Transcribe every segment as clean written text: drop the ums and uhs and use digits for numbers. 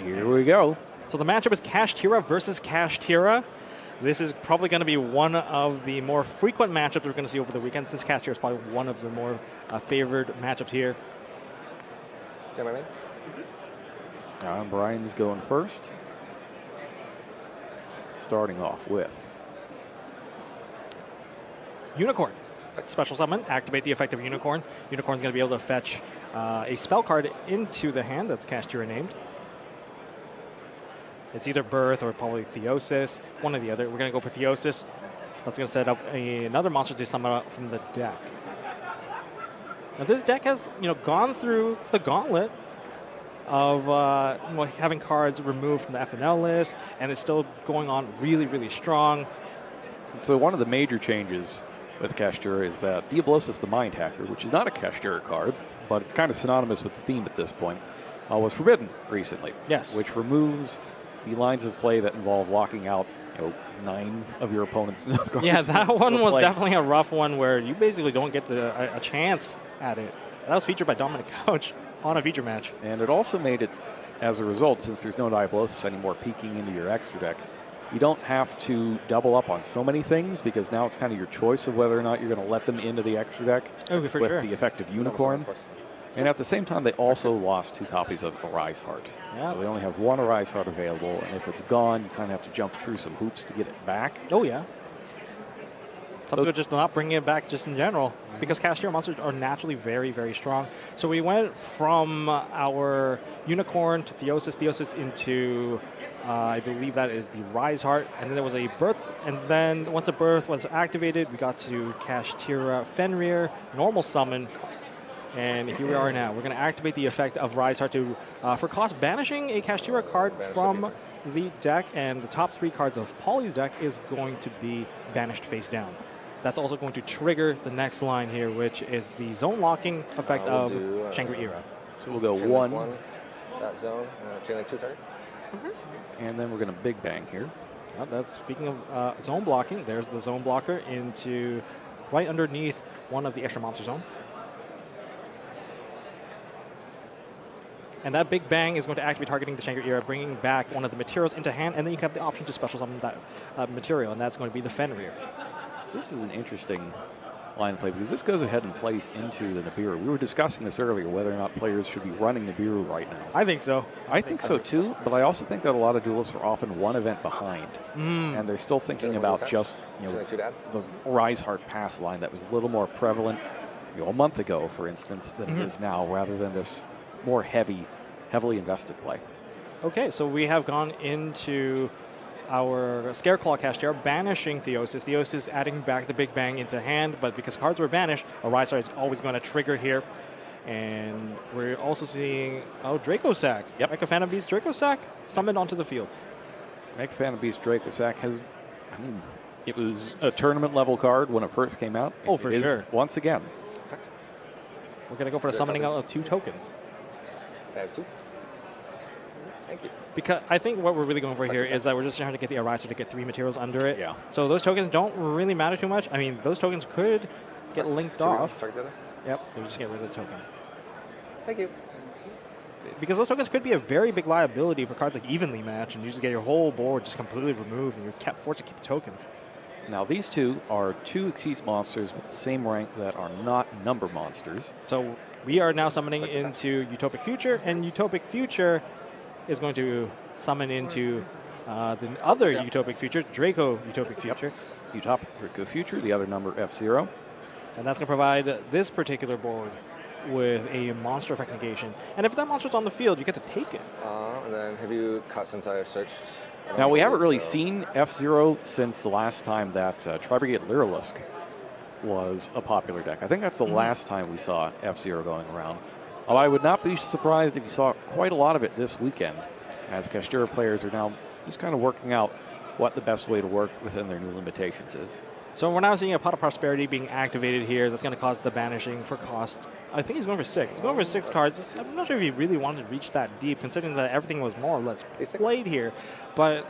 Here we go. So the matchup is Kashtira versus Kashtira. This is probably going to be one of the more frequent matchups we're going to see over the weekend, since Kashtira is probably one of the more favored matchups here. Stand by me. Brian's going first. Starting off with Unicorn. Special summon, activate the effect of Unicorn. Unicorn's going to be able to fetch a spell card into the hand that's Kashtira named. It's either Birth or probably Theosis, one or the other. We're going to go for Theosis. That's going to set up another monster to summon out from the deck. Now this deck has, gone through the gauntlet of having cards removed from the FNL list, and it's still going on really, really strong. So one of the major changes with Kashtira is that Diablosis the Mind Hacker, which is not a Kashtira card, but it's kind of synonymous with the theme at this point, was forbidden recently. Yes. Which removes the lines of play that involve locking out 9 of your opponent's cards. Yeah, that one was definitely a rough one where you basically don't get a chance at it. That was featured by Dominic Couch on a feature match. And it also made it, as a result, since there's no Diablosis anymore peeking into your extra deck, you don't have to double up on so many things, because now it's kind of your choice of whether or not you're going to let them into the extra deck with the effect of Unicorn. And at the same time, they also lost 2 copies of Arise Heart. Yeah. So they only have 1 Arise Heart available, and if it's gone, you kind of have to jump through some hoops to get it back. Oh, yeah. Some people just not bringing it back just in general, because Kashtira monsters are naturally very, very strong. So we went from our Unicorn to Theosis into, I believe that is the Rise Heart, and then there was a Birth, and then once the Birth was activated, we got to Kashtira Fenrir, normal summon, and here we are now. We're going to activate the effect of Rise Heart to, for cost, banishing a Kashtira card from the deck, and the top 3 cards of Pauly's deck is going to be banished face down. That's also going to trigger the next line here, which is the zone locking effect of Shangri-Ira. So we'll go chain 1. That zone, chain link 2 target. And then we're going to Big Bang here. That's speaking of zone blocking. There's the zone blocker into right underneath one of the extra monster zone. And that Big Bang is going to activate targeting the Shangri-Ira, bringing back one of the materials into hand, and then you have the option to special summon that material, and that's going to be the Fenrir. So this is an interesting line of play, because this goes ahead and plays into the Nibiru. We were discussing this earlier, whether or not players should be running Nibiru right now. I think so. I think so too, but I also think that a lot of duelists are often one event behind, and they're still thinking about just the Rise Heart pass line that was a little more prevalent a month ago, for instance, than it is now, rather than this more heavily invested play. Okay, so we have gone into our Scareclaw Kashtira, banishing Theosis. Theosis adding back the Big Bang into hand, but because cards were banished, a Rise Heart is always going to trigger here. And we're also seeing, Draco Sack. Yep. Mecha Phantom Beast Draco Sack summoned onto the field. Mecha Phantom Beast Draco Sack has, it was a tournament level card when it first came out. Oh, for sure. Once again. We're going to go for the summoning out of 2 tokens. I have 2. Thank you. Because I think what we're really going for here is that we're just trying to get the Ariser to get 3 materials under it. Yeah. So those tokens don't really matter too much. I mean, those tokens could get linked off. Yep, we'll just get rid of the tokens. Thank you. Because those tokens could be a very big liability for cards like Evenly Match, and you just get your whole board just completely removed, and you're forced to keep the tokens. Now, these 2 are 2 Exceeds monsters with the same rank that are not number monsters. So we are now summoning into Utopic Future, and Utopic Future is going to summon into the other Utopic Future, Draco Utopic Future. Utopic Draco Future, the other number F0. And that's going to provide this particular board with a monster effect negation. And if that monster's on the field, you get to take it. And then have you cut since I searched? Now, we haven't really seen F0 since the last time that Tri-Brigade Lyrilusk was a popular deck. I think that's the last time we saw F0 going around. I would not be surprised if you saw quite a lot of it this weekend, as Kashtira players are now just kind of working out what the best way to work within their new limitations is. So we're now seeing a Pot of Prosperity being activated here. That's going to cause the banishing for cost. I think he's going for 6. He's going for 6 cards. I'm not sure if he really wanted to reach that deep, considering that everything was more or less played here. But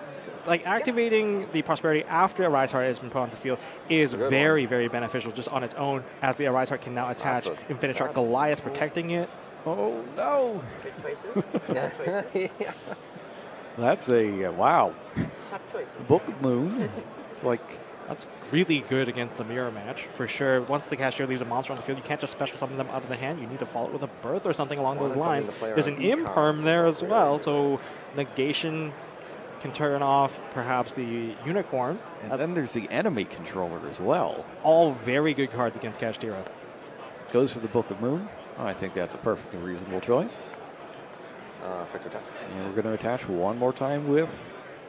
like activating the Prosperity after a Rise Heart has been put on the field is very, very beneficial just on its own, as the Rise Heart can now attach Infinite Shark Goliath, protecting it. Oh, no. Good choices. Tough choices. Yeah. That's a, wow. Tough choices. Book of Moon. It's like, That's really good against the mirror match, for sure. Once the Kashtira leaves a monster on the field, you can't just special summon them out of the hand. You need to follow it with a birth or something along those Wanted something lines. to play There's an around imperm there as Econ. well, so negation can turn off perhaps the unicorn. and then there's the enemy controller as well. All very good cards against Kashtira. Goes for the Book of Moon. Oh, I think that's a perfectly reasonable choice. Fix or touch. And we're going to attach one more time with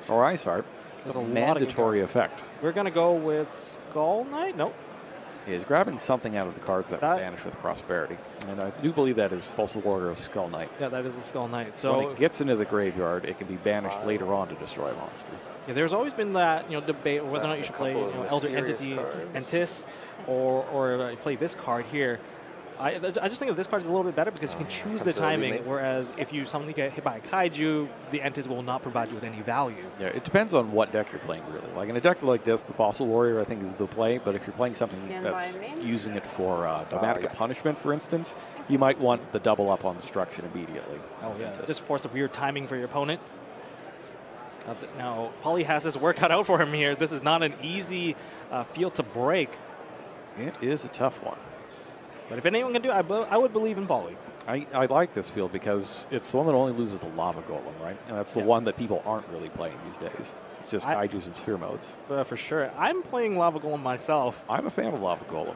Arise Heart. There's It's a a lot of good mandatory cards. effect. We're going to go with Skull Knight? Nope. He is grabbing something out of the cards that That- vanish with Prosperity. And I do believe that is Fossil Warrior Skull Knight. Yeah, that is the Skull Knight. So when So it gets into the graveyard, it can be banished later on to destroy a monster. yeah, there's always been that debate whether or not you should play couple of Elder mysterious Entity cards. Entis or play this card here. I just think that this card is a little bit better because you can choose the Comes to a timing, remake. whereas if you suddenly get hit by a Kaiju, the Entis will not provide you with any value. Yeah, it depends on what deck you're playing, really. Like in a deck like this, the Fossil Warrior, I think, is the play. But if you're playing something Stand that's by me. using it for Dogmatic yes. Punishment, for instance, you might want the double up on destruction immediately. Oh yeah, Just- just force a weird timing for your opponent. Now, Paulie has his work cut out for him here. This is not an easy field to break. It is a tough one. But if anyone can do it, I would believe in Paulie. I like this field because it's the one that only loses the Lava Golem, right? And that's the Yeah. one that people aren't really playing these days. It's just Kaijus and Sphere modes. For sure. I'm playing Lava Golem myself. I'm a fan of Lava Golem.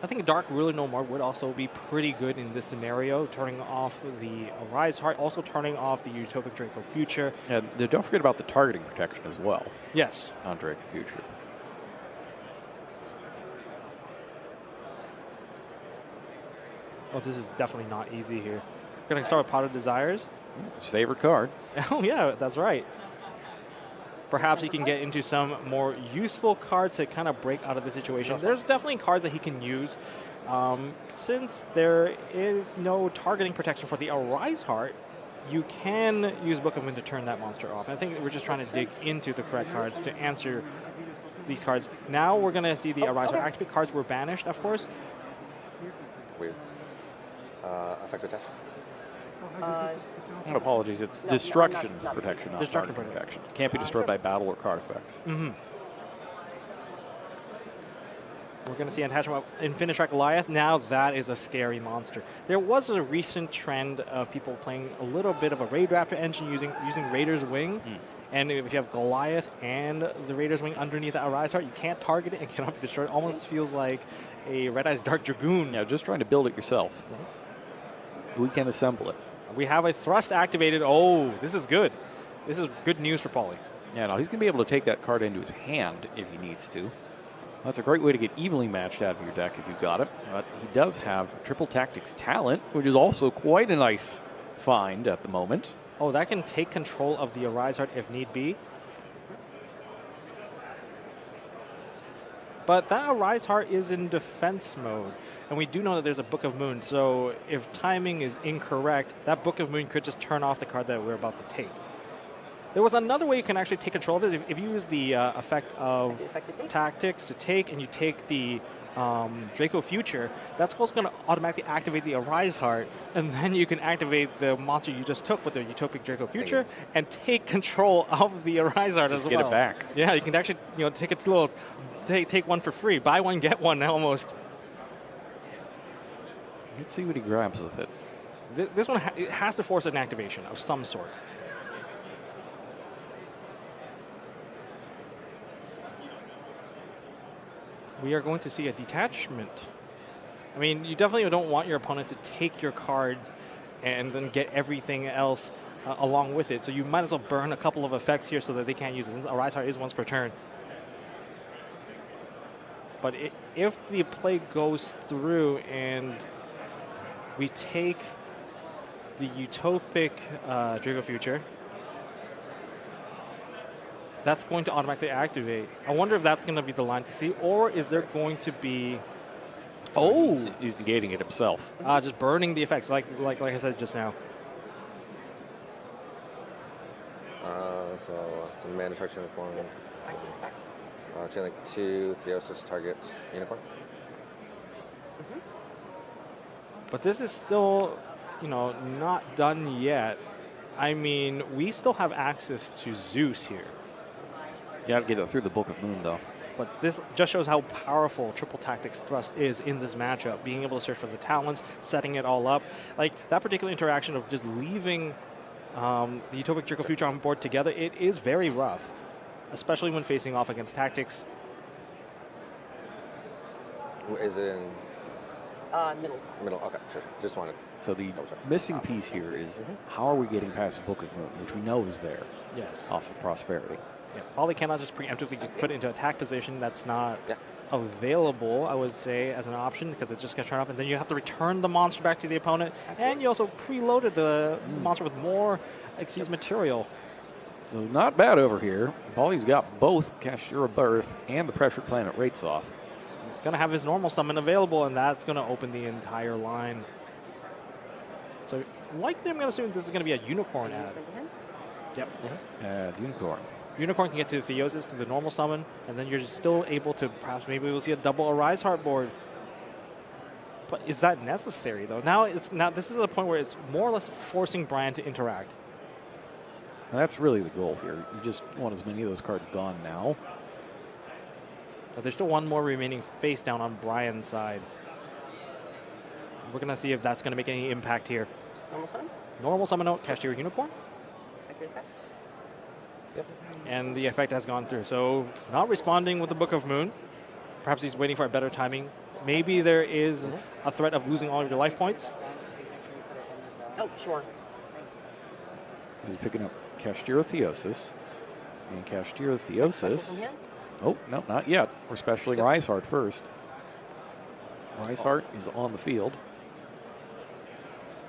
I think Dark Ruler No More would also be pretty good in this scenario, turning off the Arise Heart, also turning off the Utopic Draco Future. And don't forget about the targeting protection as well Yes. on Draco Future. Oh, this is definitely not easy here. Gonna start with Pot of Desires. His favorite card. Oh yeah, that's right. Perhaps he can get into some more useful cards to kind of break out of the situation. There's definitely cards that he can use. Since there is no targeting protection for the Arise Heart, you can use Book of Moon to turn that monster off. I think we're just trying to dig into the correct cards to answer these cards. Now we're going to see the Arise Heart activate. Cards were banished, of course. Weird. Effect or touch. Apologies, it's No, destruction not protection, not Destruction targeting protection. Can't be destroyed by battle or card effects. We're going to see attachment of Infinitrack Goliath. Now that is a scary monster. There was a recent trend of people playing a little bit of a Raid Raptor engine using Raider's Wing. And if you have Goliath and the Raider's Wing underneath the Arise Heart, you can't target it and cannot be destroyed. It almost feels like a Red Eyes Dark Dragoon. Yeah, just trying to build it yourself. We can assemble it. We have a Thrust activated. Oh, this is good. This is good news for Paulie. Yeah, no, he's going to be able to take that card into his hand if he needs to. That's a great way to get evenly matched out of your deck if you've got it. But he does have Triple Tactics Talent, which is also quite a nice find at the moment. Oh, that can take control of the Arise Heart if need be. But that Arise Heart is in defense mode. And we do know that there's a Book of Moon, so if timing is incorrect, that Book of Moon could just turn off the card that we're about to take. There was another way you can actually take control of it. If you use the effect of Effect to take? tactics to take, and you take the Draco Future, that's also going to automatically activate the Arise Heart, and then you can activate the monster you just took with the Utopic Draco Future and take control of the Arise Heart as well. Get it back. Yeah, you can actually take its little take one for free, buy one get one almost. Let's see what he grabs with it. This one it has to force an activation of some sort. We are going to see a detachment. I mean, you definitely don't want your opponent to take your cards and then get everything else along with it. So you might as well burn a couple of effects here so that they can't use it. Since Arise Heart is once per turn. But if the play goes through and we take the Utopic Draco Future, that's going to automatically activate. I wonder if that's going to be the line to see, or is there going to be... Oh! He's negating it himself. Just burning the effects, like I said just now. So some mandatory unicorn. Active effects. Chain link 2, Theosis target unicorn. But this is still, not done yet. I mean, we still have access to Zeus here. You got to get it through the Book of Moon, though. But this just shows how powerful Triple Tactics Thrust is in this matchup. Being able to search for the talents, setting it all up. Like, that particular interaction of just leaving the Utopic Jerk of Future on board together, it is very rough. Especially when facing off against Tactics. Is it in Middle. middle? Okay, sure. Just wanted. So the missing piece here is how are we getting past the Book of Moon, which we know is there Yes. off of Prosperity. Yeah. Probably cannot just preemptively just put it into attack position. That's not Yeah. available, I would say, as an option, because it's just going to turn off, and then you have to return the monster back to the opponent, and you also preloaded the monster with more Xyz material. So not bad over here. Paulie's got both Kashtira Birth and the Pressured Planet Raitsoth. He's going to have his normal summon available, and that's going to open the entire line. So likely I'm going to assume this is going to be a Unicorn ad. Yep. It's Unicorn. Unicorn can get to the Theosis through the normal summon, and then you're just still able to perhaps maybe we'll see a double Arise Heart board. But is that necessary though? Now this is a point where it's more or less forcing Brian to interact. And that's really the goal here. You just want as many of those cards gone now. But there's still one more remaining face down on Brian's side. We're gonna see if that's gonna make any impact here. Normal summon? Normal summon out, Kashtira Unicorn, Activate effect. Yep. and the effect has gone through. So not responding with the Book of Moon. Perhaps he's waiting for a better timing. Maybe there is a threat of losing all of your life points. Oh, sure. He's picking up Kashtira Theosis. And Kashtira Special from Theosis. hands? Oh, no, not yet. We're specialing Rise Heart first. Rise Heart is on the field.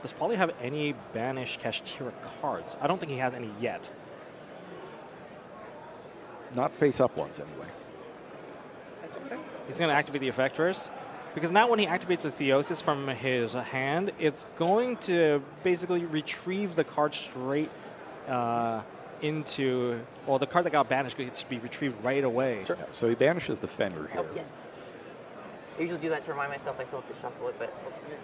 Does Paulie have any banished Kashtira cards? I don't think he has any yet. Not face-up ones, anyway. Activate effect? He's going to activate the effect first. Because now when he activates the Theosis from his hand, it's going to basically retrieve the card straight into... Well, the card that got banished gets to be retrieved right away. Sure. Yeah, so he banishes the Fenrir here. Oh, yes. I usually do that to remind myself I still have to shuffle it, but yeah,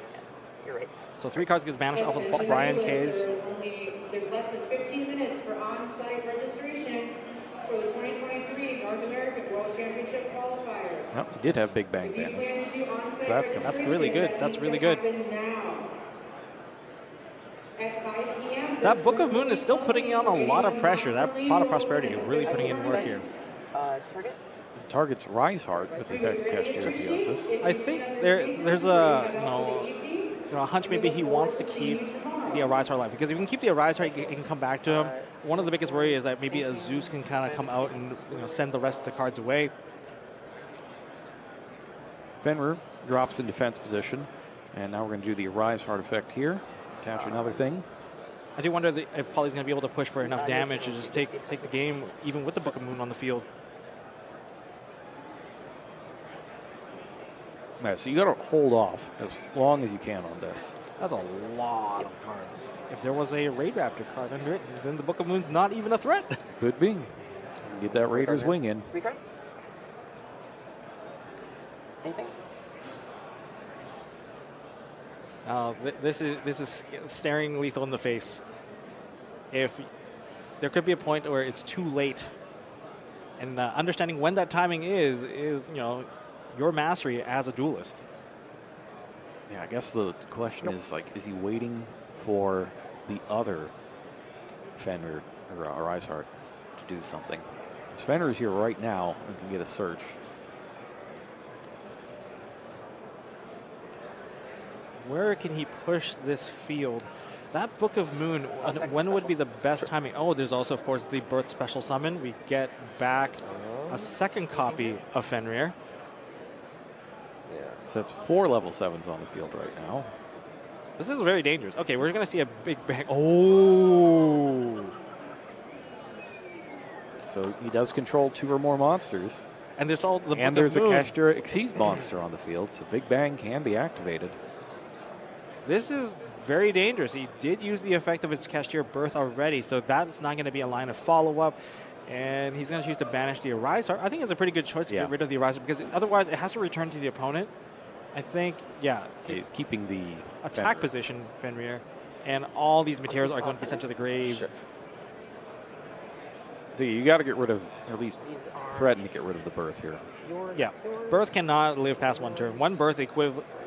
you're right. So 3 cards gets banished off of Brian K's. There's less than 15 minutes for on-site registration for the 2023 North American World Championship Qualifier. Well, he did have Big Bang If you banish. plan to do on-site So that's registration, really good. that That's needs really to good. happen now. At 5 p.m. That Book of Moon is still putting on a lot of pressure. That Pot of Prosperity is really putting in work here. Target? Targets Rise Heart with the effect of Kashtira Theosis. I think there's a a hunch maybe he wants to keep the Arise Heart alive, because if you can keep the Arise Heart, it can come back to him. One of the biggest worry is that maybe a Zeus can kind of come out and send the rest of the cards away. Fenrir drops in defense position. And now we're going to do the Arise Heart effect here. Attach another thing. I do wonder if Paulie's going to be able to push for enough damage to just take the game, even with the Book of Moon on the field. Yeah, so you got to hold off as long as you can on this. That's a lot of cards. If there was a Raid Raptor card under it, then the Book of Moon's not even a threat. Could be. Get that Raider's wing in. 3 cards? Anything? This is staring lethal in the face. If there could be a point where it's too late, and understanding when that timing is your mastery as a duelist. Yeah, I guess the question is, like, is he waiting for the other Fenrir or Arise Heart to do something? Fenrir is here right now and can get a search. Where can he push this field? That Book of Moon, when would be the best timing? Oh, there's also, of course, the Birth Special Summon. We get back a second copy of Fenrir. Yeah. So that's 4 level 7s on the field right now. This is very dangerous. Okay, we're going to see a big bang. Oh! So he does control 2 or more monsters. And there's all the And Book there's of a Moon. Kashtira Xyz monster on the field, so Big Bang can be activated. This is very dangerous. He did use the effect of his Kashtira Birth already, so that's not going to be a line of follow-up. And he's going to choose to banish the Arise Heart. I think it's a pretty good choice to get rid of the Arise Heart, because otherwise it has to return to the opponent. I think, yeah, He's keeping the attack position, Fenrir, and all these materials are going to be sent to the grave. Sure. So you got to get rid of, or at least These are threaten to get rid of the birth here. yours. Yeah, birth cannot live past one turn. One birth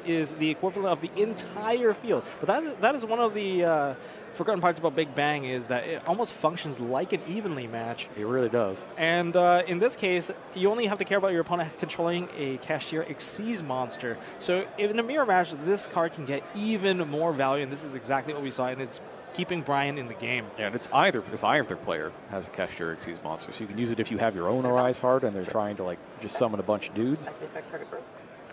is the equivalent of the entire field. But that is one of the forgotten parts about Big Bang is that it almost functions like an evenly match. It really does. And in this case, you only have to care about your opponent controlling a Kashtira Xyz monster. So in a mirror match, this card can get even more value, and this is exactly what we saw, and it's keeping Brian in the game. Yeah, and it's if either player has a Kashtira Xyz monster. So you can use it if you have your own Arise Heart and they're trying to like just summon a bunch of dudes. Activate effect target birth.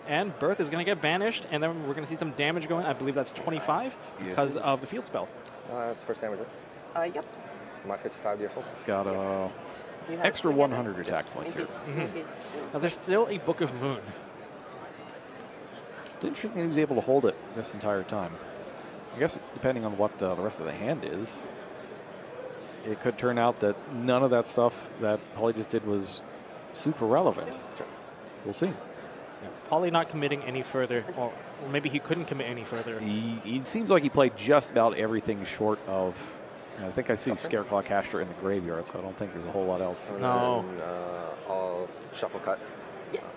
And Birth is going to get banished, and then we're going to see some damage going. I believe that's 25 because of the field spell. That's first damage, right? Yep. My 55 default. It's got You have extra three 100 attack points here. Now, there's still a Book of Moon. It's interesting that he was able to hold it this entire time. I guess depending on what the rest of the hand is, it could turn out that none of that stuff that Holly just did was super relevant. Sure. We'll see. Paulie not committing any further, or maybe he couldn't commit any further. He seems like he played just about everything short of. I think I see Scareclaw Kashtira in the graveyard, so I don't think there's a whole lot else. And No. then, I'll shuffle cut. Yes.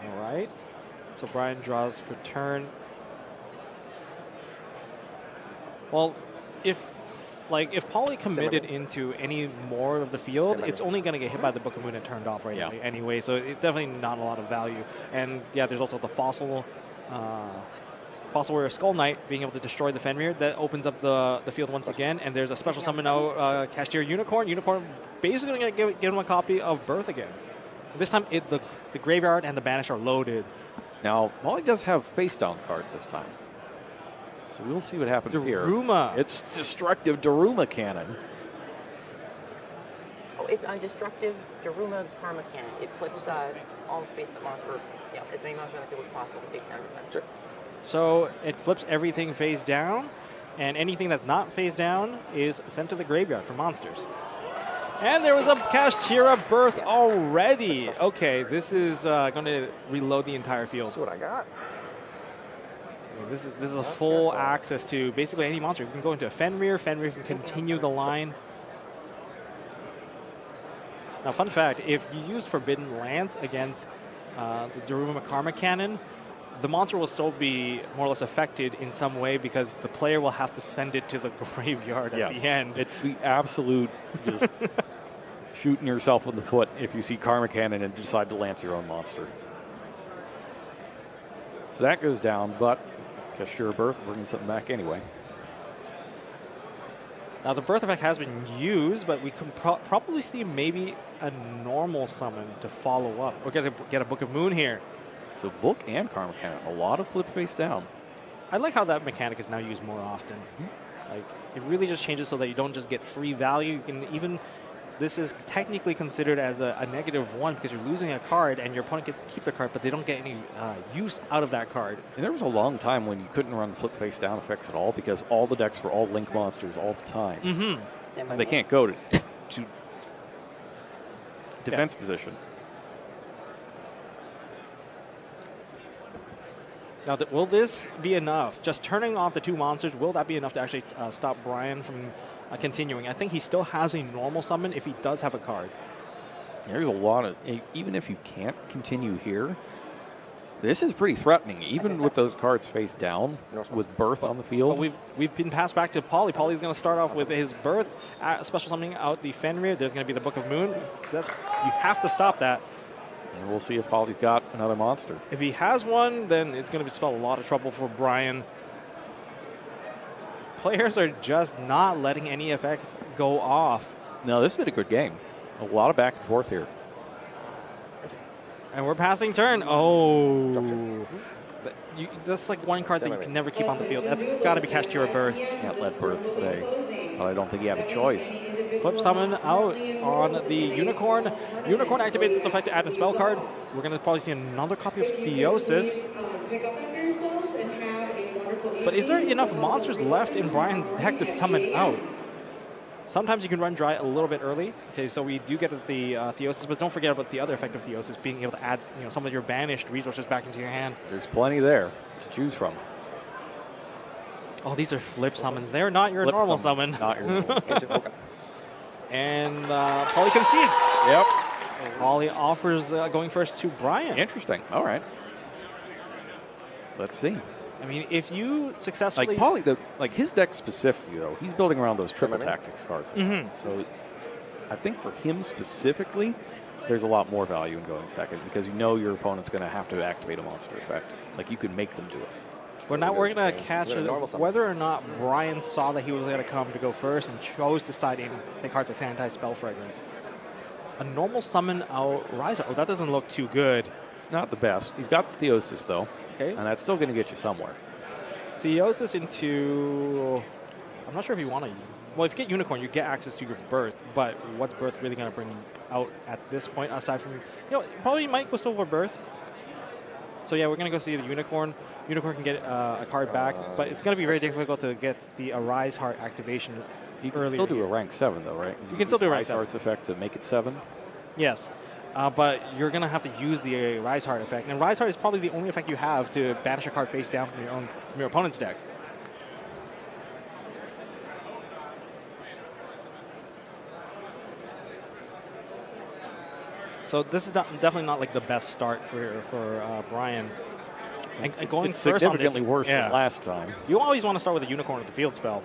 All right. So Brian draws for turn. Well, if Paulie committed into any more of the field, Stand by it's me. only going to get hit by the Book of Moon and turned off right away anyway. So it's definitely not a lot of value. And yeah, there's also the Fossil Warrior Skull Knight being able to destroy the Fenrir. That opens up the field once again. And there's a special summon now, Kashtira Unicorn. Unicorn basically going to give him a copy of Birth again. This time, the graveyard and the banish are loaded. Now, Molly does have face down cards this time. So we'll see what happens here. Daruma. It's destructive Daruma Cannon. Oh, it's a destructive Daruma Karma Cannon. It flips all face-up monsters. Yeah, as many monsters on the field as possible to take down defense. Sure. So it flips everything face down, and anything that's not face down is sent to the graveyard for monsters. And there was a Kashtira Birth already. Okay, this is going to reload the entire field. That's what I got. This is a full access to basically any monster. You can go into a Fenrir. Fenrir can continue the line. Now, fun fact, if you use Forbidden Lance against the Daruma Karma Cannon, the monster will still be more or less affected in some way because the player will have to send it to the graveyard at the end. It's the absolute just shooting yourself in the foot if you see Karma Cannon and decide to lance your own monster. So that goes down, but Kashtira Birth bringing something back anyway. Now, the Birth effect has been used, but we could probably see maybe a normal summon to follow up. We're going to get a Book of Moon here. So Book and Karma Cannon, a lot of flip face down. I like how that mechanic is now used more often. Like, it really just changes so that you don't just get free value. You can even, this is technically considered as a -1 because you're losing a card and your opponent gets to keep the card, but they don't get any use out of that card. And there was a long time when you couldn't run flip face down effects at all because all the decks were all link monsters all the time. Mm-hmm. And they can't go to defense position. Now, will this be enough? Just turning off the two monsters, will that be enough to actually stop Brian from continuing? I think he still has a normal summon if he does have a card. There's a lot of, even if you can't continue here, this is pretty threatening, even with those cards face down, with Birth on the field. But we've been passed back to Paulie. Paulie's going to start off with his Birth, special summoning out the Fenrir. There's going to be the Book of Moon. You have to stop that. And we'll see if Paulie's got another monster. If he has one, then it's going to spell a lot of trouble for Brian. Players are just not letting any effect go off. No, this has been a good game. A lot of back and forth here. And we're passing turn. Oh. That's like one card that you can never keep on the field. That's got to be Kashtira Birth. Can't let Birth stay. But I don't think he had a choice. Flip summon out on the Unicorn. Unicorn activates its effect to add a spell card. We're going to probably see another copy of Theosis. But is there enough monsters left in Brian's deck to summon out? Sometimes you can run dry a little bit early. Okay, so we do get the Theosis, but don't forget about the other effect of Theosis, being able to add some of your banished resources back into your hand. There's plenty there to choose from. Oh, these are flip summons. They're not your Flip normal summons, summon. Not your normal. And Polly concedes. Yep. Polly offers going first to Brian. Interesting. All right. Let's see. I mean, if you successfully... Like Polly, his deck specifically, though, he's building around those triple tactics cards. Mhm. So I think for him specifically, there's a lot more value in going second because you know your opponent's going to have to activate a monster effect. Like, you can make them do it. We're going to catch We're gonna normal summon. whether or not Brian saw that he was going to come to go first and chose to side in take cards like Anti-Spell Fragrance. A normal summon out Riser. Oh, that doesn't look too good. It's not the best. He's got the Theosis, though, Okay. and that's still going to get you somewhere. Theosis into... I'm not sure if you want to... Well, if you get Unicorn, you get access to your Birth, but what's Birth really going to bring out at this point, aside from... probably might go still for Birth. So yeah, we're going to go see the Unicorn. Unicorn can get a card back, but it's going to be very difficult to get the Arise Heart activation You can early. still do a rank 7, though, right? You can still do a rank Rise 7. Arts effect to make it 7. Yes, but you're going to have to use the Rise Heart effect. And Rise Heart is probably the only effect you have to banish a card face down from your opponent's deck. So this is definitely not like the best start for Brian. And going It's first on this, significantly worse than last time. You always want to start with a Unicorn with the field spell.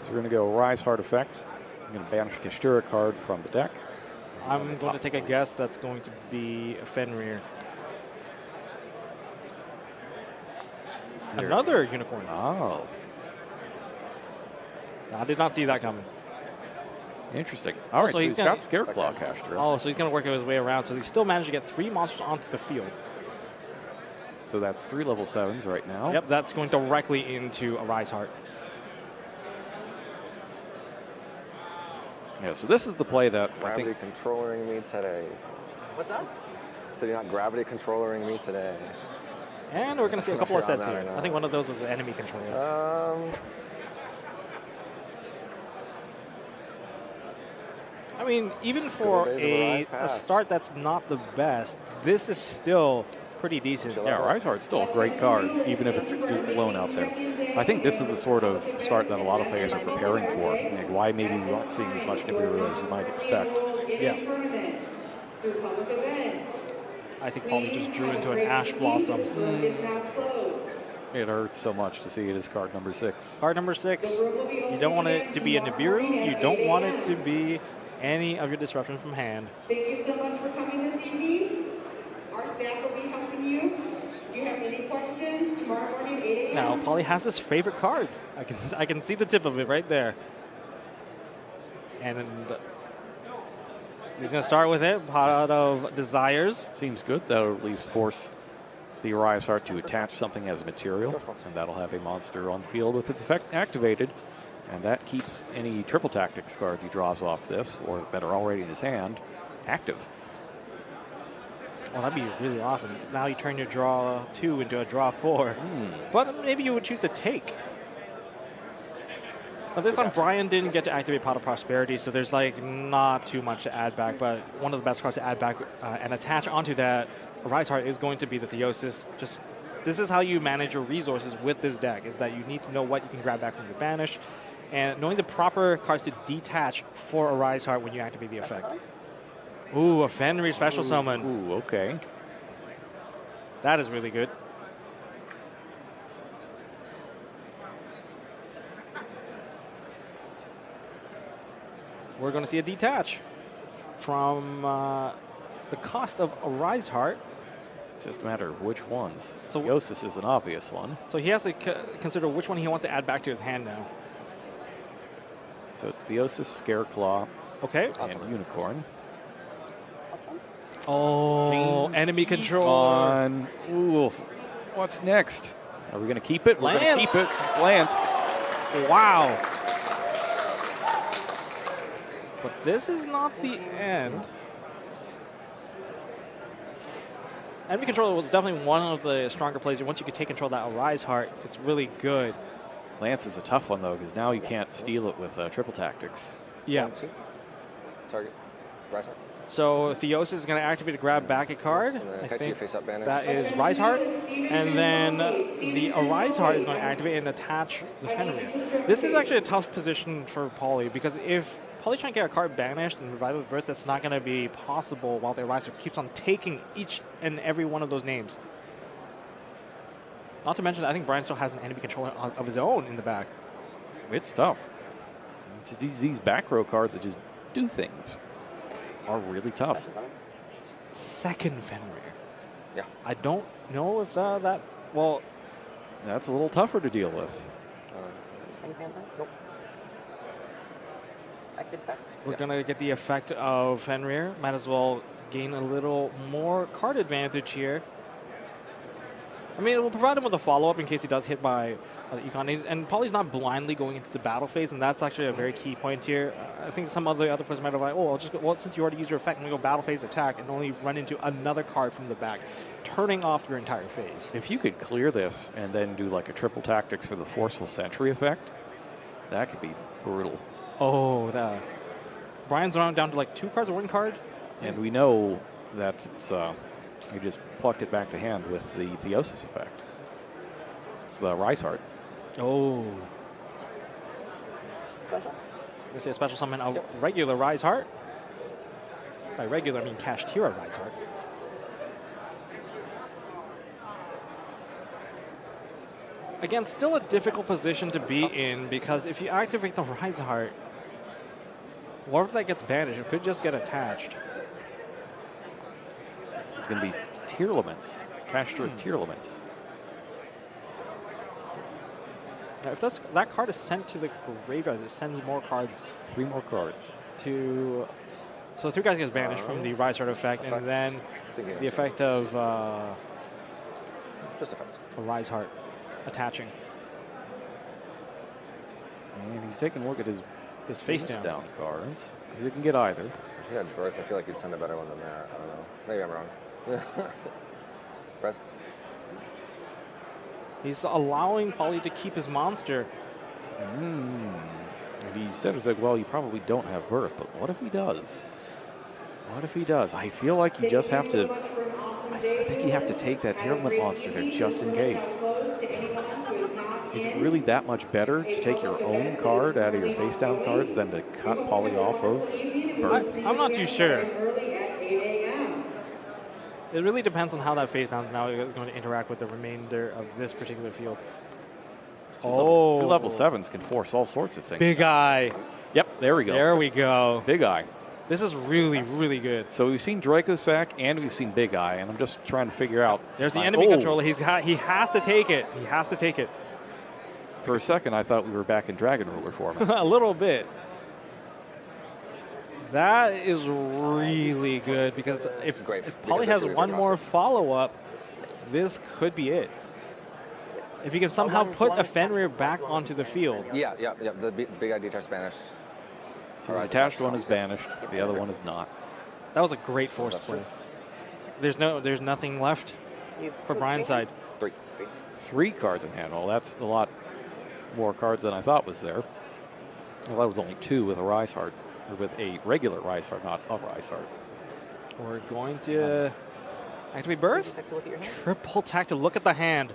So we're going to go Rise Heart effect. I'm going to banish a Kashtira card from the deck. I'm going to take a guess that's going to be Fenrir. There. Another Unicorn. Oh, I did not see that coming. interesting. All right, So so he's he's gonna- got Scareclaw Kashtira. Oh, so he's going to work his way around. So he still managed to get 3 monsters onto the field. So that's 3 level 7s right now. Yep, that's going directly into a Rise Heart. Yeah, so this is the play that I Gravity think controlling me today. What's that? So you're not gravity controlling me today. And we're going to see a couple of Sure on sets that here. right now. I think one of those was an enemy controller. I mean, even for days of Arise a Pass. start that's not the best, this is still pretty decent. Chill yeah, Rise Heart's still a great card, even if it's just blown out there. I think this is the sort of start that a lot of players are preparing for. Like why maybe we aren't seeing as much Nibiru as you might expect. Yeah. Tournament through public events. I think Paulie just drew into an Ash Blossom. Is now closed. It hurts so much to see it as card number 6. Card number 6. You don't want it to be a Nibiru. You don't want it to be any of your disruption from hand. Thank you so much for coming this evening. Our staff will be helping you. If you have any questions, tomorrow morning, 8 a.m. Now, Paulie has his favorite card. I can see the tip of it right there. And he's going to start with it. Pot of Desires. Seems good. That'll at least force the Rise Heart to attach something as a material, and that'll have a monster on the field with its effect activated. And that keeps any triple tactics cards he draws off this, or that are already in his hand, active. Well, that'd be really awesome. Now you turn your draw 2 into a draw 4. But maybe you would choose to take. Now this time Brian didn't get to activate Pot of Prosperity, so there's like not too much to add back, but one of the best cards to add back and attach onto that Rise Heart is going to be the Theosis. Just this is how you manage your resources with this deck, is that you need to know what you can grab back from your banish, and knowing the proper cards to detach for a Rise Heart when you activate the effect. Ooh, a Fenrir special summon. Ooh, okay. That is really good. We're going to see a detach from the cost of a Rise Heart. It's just a matter of which ones. So- Theosis is an obvious one. So he has to consider which one he wants to add back to his hand now. So it's Theosis, Scareclaw, Okay. and Unicorn. Oh, Chains enemy control. On. Ooh, what's next? Are we going to keep it? We're going to Lance. keep it. It's Lance. Wow. But this is not the end. Enemy control was definitely one of the stronger plays. Once you could take control of that Arise Heart, it's really good. Lance is a tough one, though, because now you can't steal it with triple tactics. Yeah. 1, 2. Target. Rise Heart. So Theosis is going to activate to grab back a card. And then I Kashtira think face up banish. that is Rise Heart. And then the Arise Heart is going to activate and attach the Fenrir. This is actually a tough position for Paulie, because if Paulie's trying to get a card banished and revive with birth, that's not going to be possible while the Arise Heart keeps on taking each and every one of those names. Not to mention, I think Brian still has an enemy controller of his own in the back. It's tough. It's just these back row cards that just do things are really tough. Second Fenrir. Yeah. I don't know if well, That's a little tougher to deal with. Any fans on? Nope. Active effects. we're going to get the effect of Fenrir. Might as well gain a little more card advantage here. I mean, it will provide him with a follow-up in case he does hit by the Econ. And Paulie's not blindly going into the battle phase, and that's actually a very key point here. I think some other players might have like, oh, I'll just go, well, since you already used your effect, I'm going to go battle phase attack and only run into another card from the back, turning off your entire phase. If you could clear this and then do like a triple tactics for the Forceful Sentry effect, that could be brutal. Oh, that. Brian's down to like 2 cards or 1 card. And we know that it's you just plucked it back to hand with the Theosis effect. It's the Rise Heart. Oh. Special. Let's say a special summon of regular Rise Heart. By regular, I mean Kashtira Rise Heart. Again, still a difficult position to be in, because if you activate the Rise Heart, whatever that gets banished, it could just get attached. It's going to be Tearlaments. Kashtira Tearlaments. Now, if that card is sent to the graveyard, it sends more cards 3 more cards. to... So 3 guys gets banished from the Rise Heart effect, and then the effect of Just effect. a Rise Heart attaching. And he's taking a look at his Face down. cards. He can get either. If you had birth, I feel like you'd send a better one than that. I don't know. Maybe I'm wrong. Press. He's allowing Paulie to keep his monster. And he said, it's like, well, you probably don't have birth, but what if he does? What if he does? I feel like you just have to... I think you have to take that Tearlament monster there just in case. Is it really that much better to take your own card out of your face down cards than to cut Paulie off of birth? I'm not too sure. It really depends on how that face down now is going to interact with the remainder of this particular field. Two level 7s can force all sorts of things. Big Eye. Yep, there we go. There we go. Big Eye. This is really, really good. So we've seen Dracosac and we've seen Big Eye, and I'm just trying to figure out. There's the enemy controller. He has to take it. He has to take it. For a second, I thought we were back in Dragon Ruler format. A little bit. That is really good, because if Paulie has one more follow-up, this could be it. If you can somehow put a Fenrir back onto the field. Yeah. The big ID touch Spanish. So the attached one is banished. The other one is not. That was a great force play. There's nothing left for Brian's side. 3 cards in hand. Well, that's a lot more cards than I thought was there. Well, that was only 2 with a Rise Heart, or with a regular Rise Heart, not a Rise Heart. We're going to activate Burst. Triple tack to look at the hand.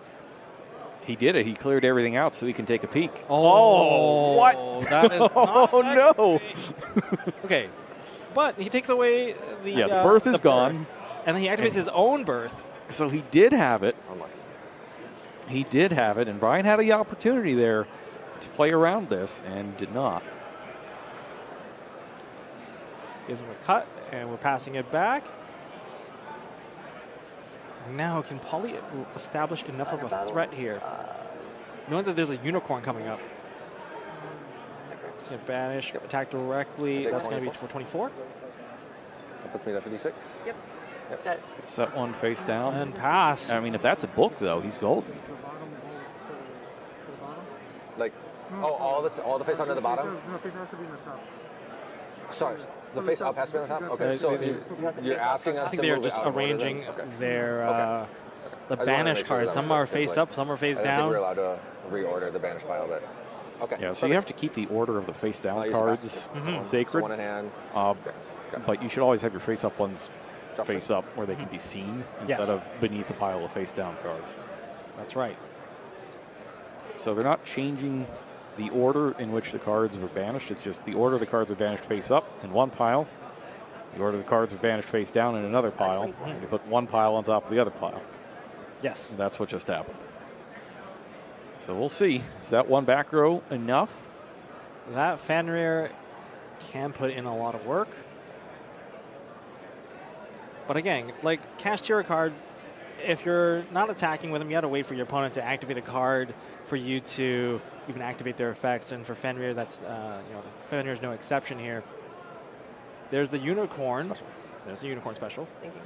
He did it. He cleared everything out so he can take a peek. Oh, what? That is not oh, no. Okay. But he takes away the... Yeah, the birth is gone. And then he activates his own birth. So he did have it. Unlucky. He did have it, and Brian had the opportunity there to play around this and did not. Gives him a cut, and we're passing it back. Now, can Paulie establish enough of a threat here? Knowing that there's a unicorn coming up. He's going to banish, attack directly. That's going to be for 24. That puts me at 56. Yep. Set one face down. And pass. I mean, if that's a book, though, he's golden. Like, all the face under the bottom? No, face has to be in the top. Sorry, the face up has to be on the top? Okay, so you're asking us I think to they're move just it out of order arranging then? Okay. their The I just wanted to banished make sure cards. that was Some are correct, 'cause, face up, some are face I didn't think we were down. allowed to reorder the banished pile, but okay. Yeah, so you have to keep the order of the face down use cards fast. sacred. So one in hand. Okay. But you should always have your face up ones Shuffle. face up where they can be seen Yes. instead of beneath a pile of face down cards. That's right. So they're not changing the order in which the cards were banished. It's just the order of the cards are banished face up in one pile. The order of the cards are banished face down in another pile. And you put one pile on top of the other pile. Yes. And that's what just happened. So we'll see. Is that one back row enough? That Fenrir can put in a lot of work. But again, like Kashtira cards, if you're not attacking with them, you have to wait for your opponent to activate a card for you to even activate their effects. And for Fenrir, that's Fenrir's no exception here. There's the unicorn. Special. There's the unicorn special. Thank you.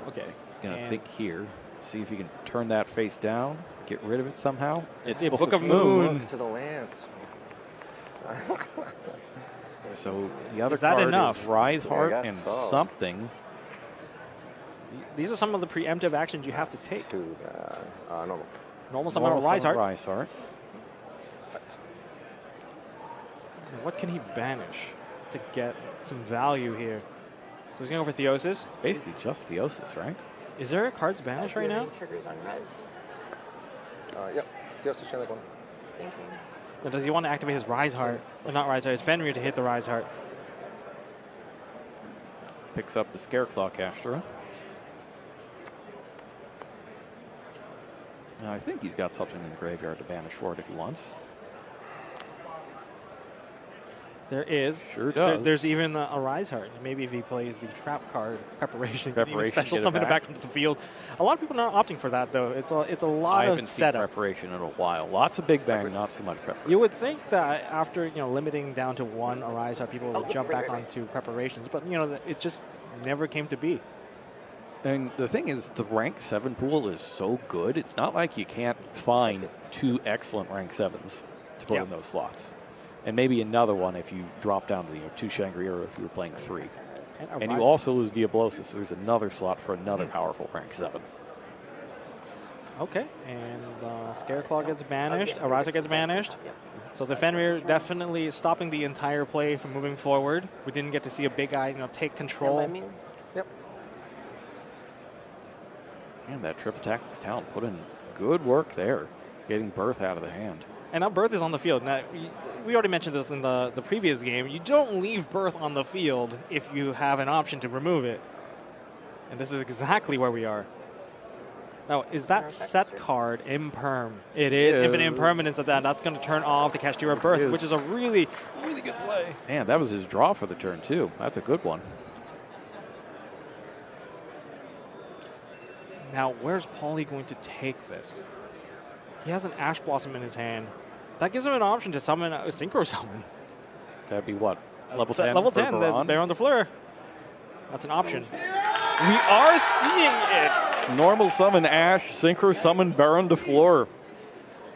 Okay. He's going to And think here. See if you can turn that face down. Get rid of it somehow. It's a Book of Moon. Look to the lance. So the other Is that card enough? is Rise Yeah, I Heart guess and so. something. These are some of the preemptive actions you have to take. Too bad. Normal. Normal summon a Normal Rise summon Heart. Rise Heart. Right. What can he banish to get some value here? So he's going to go for Theosis. It's basically just Theosis, right? Is there cards banished right now? Triggers on res. Yep. Just a Shinlik one. Thank you. Or does he want to activate his Rise Heart? Or not Rise Heart, his Fenrir to hit the Rise Heart. Picks up the Scareclaw Kashtira. Now, I think he's got something in the graveyard to banish for it if he wants. There is. Sure does. There's even a Rise Heart. Maybe if he plays the Trap card, Preparation, can even Preparation, special get it summon it back. back into the field. A lot of people are not opting for that, though. It's a lot I of haven't seen setup. Preparation in a while. Lots of Big Bang, not so much Preparation. You would think that after limiting down to one Arise Heart, people would Oh, jump right, back right. onto Preparations, but it just never came to be. And the thing is, the rank 7 pool is so good, it's not like you can't find 2 excellent rank 7s to put Yeah. in those slots. And maybe another one if you drop down to 2 Shangri-La if you were playing 3. And you also lose Diablosis, so there's another slot for another powerful rank 7. Okay, and Scareclaw gets banished, Arise gets banished. So the Fenrir definitely stopping the entire play from moving forward. We didn't get to see a big guy, take control. I mean, Yep. And that Trip Tactics talent put in good work there, getting Birth out of the hand. And now Birth is on the field. Now, we already mentioned this in the previous game. You don't leave Birth on the field if you have an option to remove it. And this is exactly where we are. Now, is that set card imperm? It is. Infinite impermanence of that. That's going to turn off the Kashtira Birth, is. which is a really, really good play. Man, that was his draw for the turn, too. That's a good one. Now, where's Paulie going to take this? He has an Ash Blossom in his hand. That gives him an option to summon a Synchro Summon. That'd be what? Level 10? Level for 10, there's Baron? Baron de Fleur. That's an option. We are seeing it. Normal summon Ash, Synchro summon Baron de Fleur.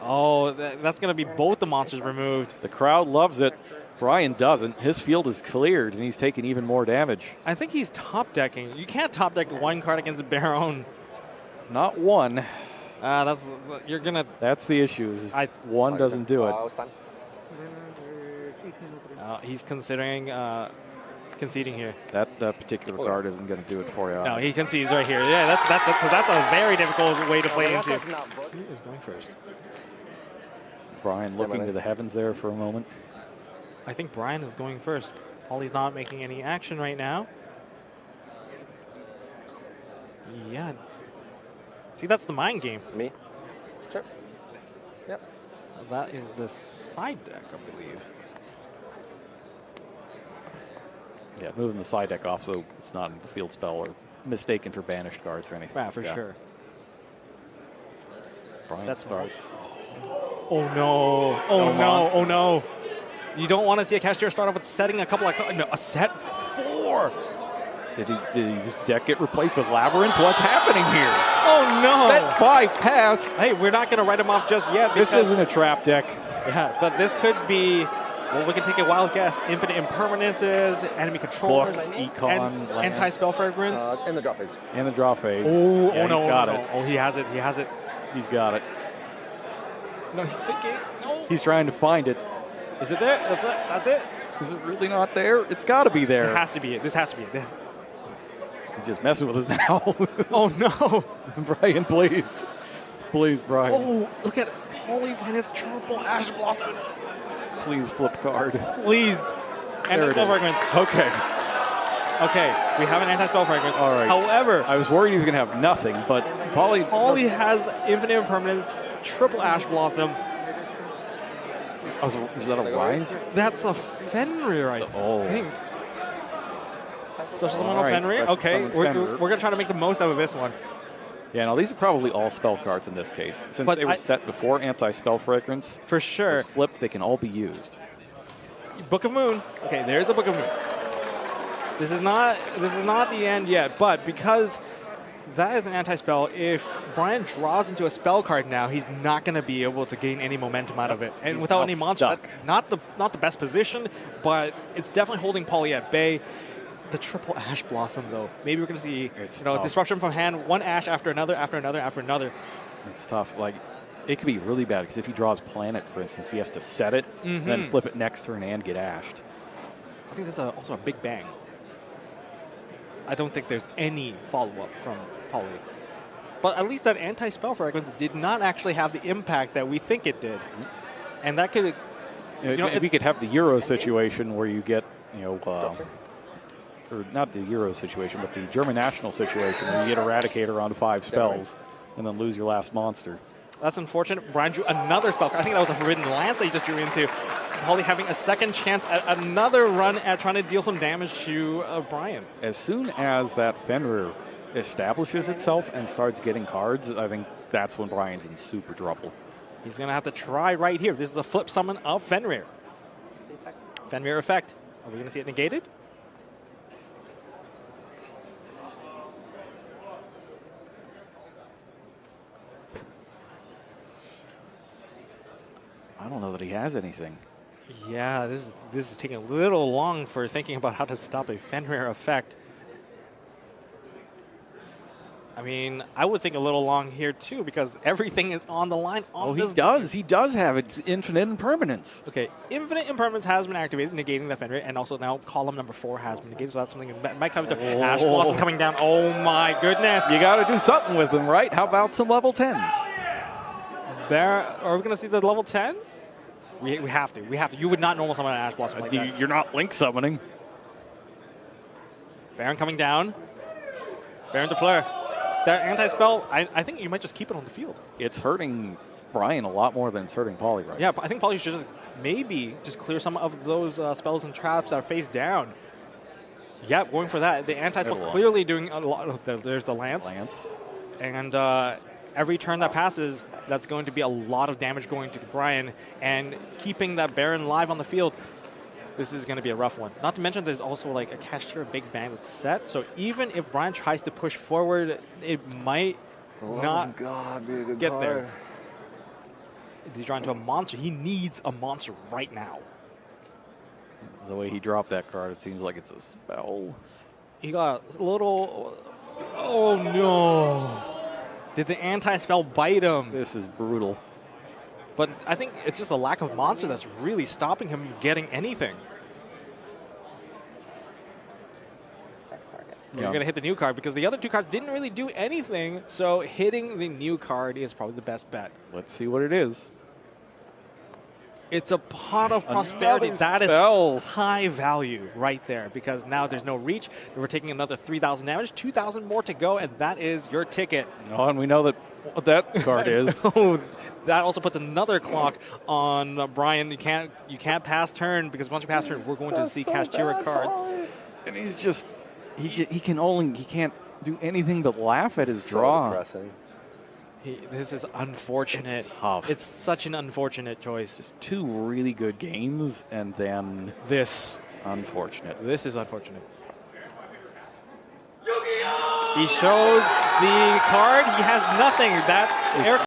Oh, that's going to be both the monsters removed. The crowd loves it. Brian doesn't. His field is cleared, and he's taking even more damage. I think he's top decking. You can't top deck one card against Baron. Not one. You're gonna. That's the issue. Is one Sorry, doesn't do it. It's time. He's considering conceding here. That particular card isn't going to do it for you. No, he concedes right here. Yeah, that's a very difficult way to play into. That's not booked. He is going first. Brian looking to the heavens there for a moment. I think Brian is going first. Paulie's not making any action right now. Yeah. See, that's the mind game. Me? Sure. Yep. That is the side deck, I believe. Yeah, moving the side deck off so it's not in the field spell or mistaken for banished cards or anything. Yeah, like for that. sure. Brian Sets starts. Oh no! Oh no! monster. Oh no! You don't want to see a Kashtira start off with setting a couple of no, a set 4. Did his deck get replaced with Labyrinth? What's happening here? Oh no! That 5 pass. Hey, we're not going to write him off just yet. This because- isn't a trap deck. Yeah, but this could be Well, we can take a wild guess. Infinite impermanences, enemy controllers, Book, econ, land. anti-spell fragrance. In the draw phase. And the draw phase. Oh, Yeah, oh no, he's got no, it. no. Oh, he has it. He has it. He's got it. No, he's thinking. No. He's trying to find it. Is it there? That's it. That's it. Is it really not there? It's got to be It there. has to be it. This has to be it. This. He's just messing with us now. Oh no. Brian, please. Please, Brian. Oh, look at Pauly's and his triple Ash Blossom. Please flip card. Please. There it Anti-spell is. fragrance. Okay. Okay, we have an anti-spell fragrance. All right. However, I was worried he was going to have nothing, but Pauly has infinite impermanence, triple Ash Blossom. Oh, is that a rise? That's a Fenrir, I Oh. think. Special summon All right, Fenrir. special Okay, summon we're Fenrir. going to try to make the most out of this one. Yeah, no, these are probably all spell cards in this case. Since But they were I- set before anti-spell fragrance, For sure. was flipped, they can all be used. Book of Moon. Okay, there's a Book of Moon. This is not the end yet, but because that is an anti-spell, if Brian draws into a spell card now, he's not going to be able to gain any momentum out of it. And He's without now any monster, stuck. not the best position, but it's definitely holding Pauly at bay. The triple Ash Blossom, though. Maybe we're going to see It's tough. disruption from hand, one Ash after another, after another, after another. It's tough. Like, it could be really bad because if he draws Planet, for instance, he has to set it, Mm-hmm. then flip it next turn and get ashed. I think that's also a big bang. I don't think there's any follow-up from Pauly. But at least that anti-spell fragrance did not actually have the impact that we think it did. And that could... If we could have the Euro situation where you get, or not the Euro situation, but the German national situation where you get Eradicator on 5 spells and then lose your last monster. That's unfortunate. Brian drew another spell. I think that was a Forbidden Lance that he just drew into. Pauly having a second chance at another run at trying to deal some damage to Brian. As soon as that Fenrir establishes itself and starts getting cards, I think that's when Brian's in super trouble. He's going to have to try right here. This is a flip summon of Fenrir. Fenrir effect. Are we going to see it negated? I don't know that he has anything. Yeah, this is taking a little long for thinking about how to stop a Fenrir effect. I mean, I would think a little long here too because everything is on the line. Oh, he does. He does have its infinite impermanence. Okay, infinite impermanence has been activated, negating the Fenrir, and also now column number 4 has been negated, so that's something that might come to Ash Blossom coming down. Oh my goodness! You got to do something with them, right? How about some level 10s? Are we going to see the level 10? We have to. We have to. You would not normal summon an Ash Blossom like that. You're not link summoning. Baron coming down. Baron to Fleur. That anti-spell, I think you might just keep it on the field. It's hurting Brian a lot more than it's hurting Pauly right Yeah, but I think Pauly should just maybe just clear some of those spells and traps that are face down. Yeah, going for that. The anti-spell clearly doing a lot of there's the Lance. And every turn that passes, that's going to be a lot of damage going to Brian. And keeping that Baron live on the field, this is going to be a rough one. Not to mention there's also like a Kashtira Big Bang that's set. So even if Brian tries to push forward, it might not God, be a good get card. there. He's drawing into a monster. He needs a monster right now. The way he dropped that card, it seems like it's a spell. He got a little... Oh, no. Did the anti-spell bite him? This is brutal. But I think it's just a lack of monster that's really stopping him from getting anything. You're going to hit the new card because the other 2 cards didn't really do anything. So hitting the new card is probably the best bet. Let's see what it is. It's a Pot of Prosperity. Another That is spell. high value right there because now there's no reach. We're taking another 3,000 damage, 2,000 more to go, and that is your ticket. Oh, and we know that what that card is. Oh, that also puts another clock on Brian. You can't pass turn because once you pass turn, we're going to see Kashtira cards. And he's just he can't do anything but laugh at his So draw. depressing. This is unfortunate. It's tough. It's such an unfortunate choice. Just 2 really good games and then This unfortunate. is unfortunate. He shows the card. He has nothing. That's Eric.